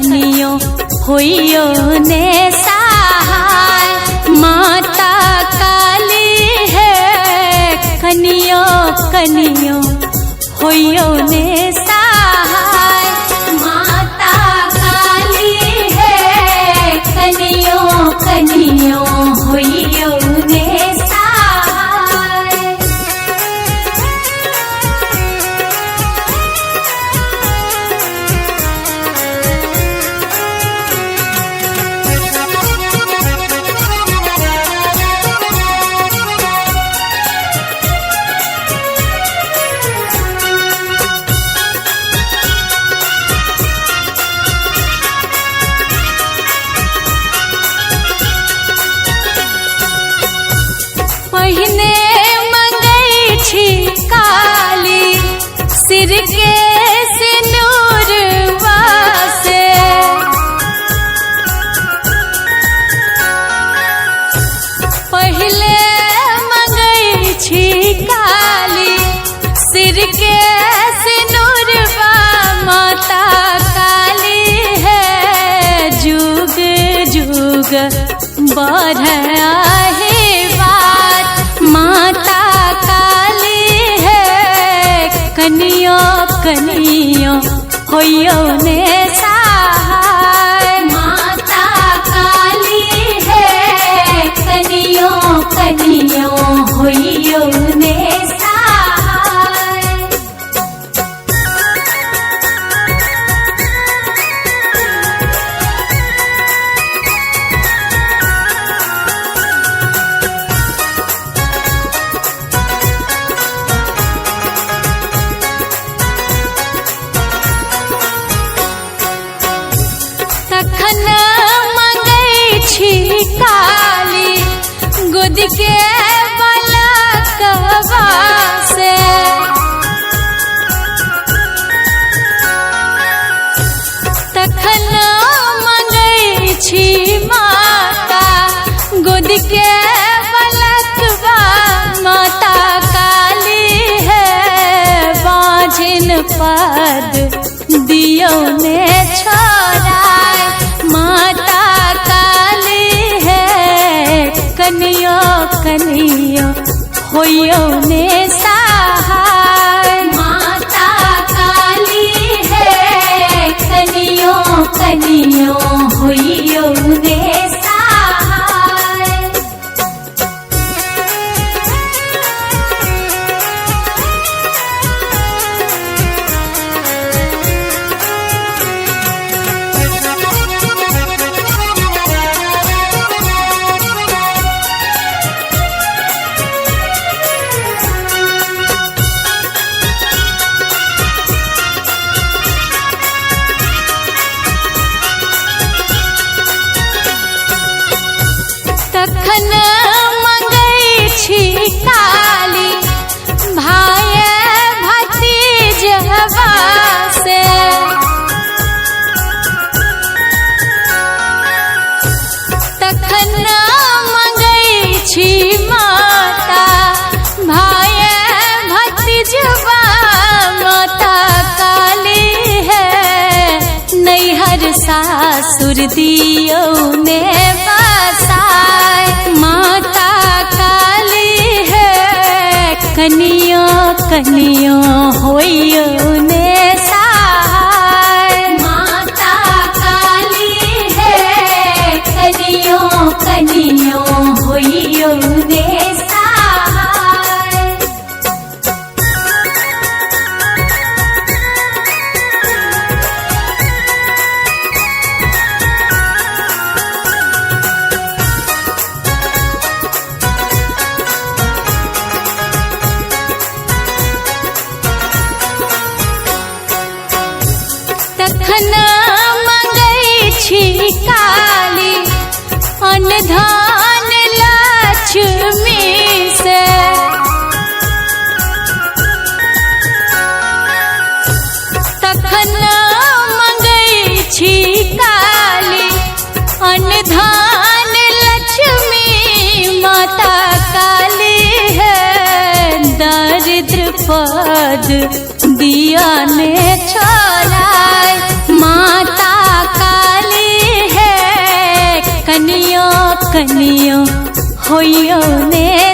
कनियो होइयो ने सहाय। माता काली है कनियो कनियो होइयो ने सहाय। माता काली है कनियो कनियो होइयो ने सहाय। पहिने मंगई छी काली सिर के सिंदूरवा से। पहले मंगई छी काली सिर के सिंदूरवा। माता काली है जुग जुग बढ़ आहे बात। माता काली है कनियो कनियो होइयो ने सहाय। माता काली है कनियो कनियो होइयो ने सहाय। तखन मंगई छी काली गोद के बालकवा से। तखन मंगई छी माता गोद के बालकवा। माता काली है बाझिन पद दियो ने छोड़ाय। माता काली है कनियो कनियो होइयो ने सहाय। माता काली है कनियो कनियो होइयो ने सहाय। तखन मंगई छी काली भाई भतीजवा से। तखन मंगई छी माता भाई भतीजवा। माता काली है नैहर सासुर दियो ने बसाय। माता काली है कनियो कनियो होइयो ने सहाय। माता काली है कनियो कनियो होइयो ने सहाय। तखन मंगई छी काली अनधान लक्ष्मी से। तखन मंगई छी काली अनधान लक्ष्मी। माता काली है दरिद्र पद दिया ने छोड़ाय। माता का होइयो होइयो ने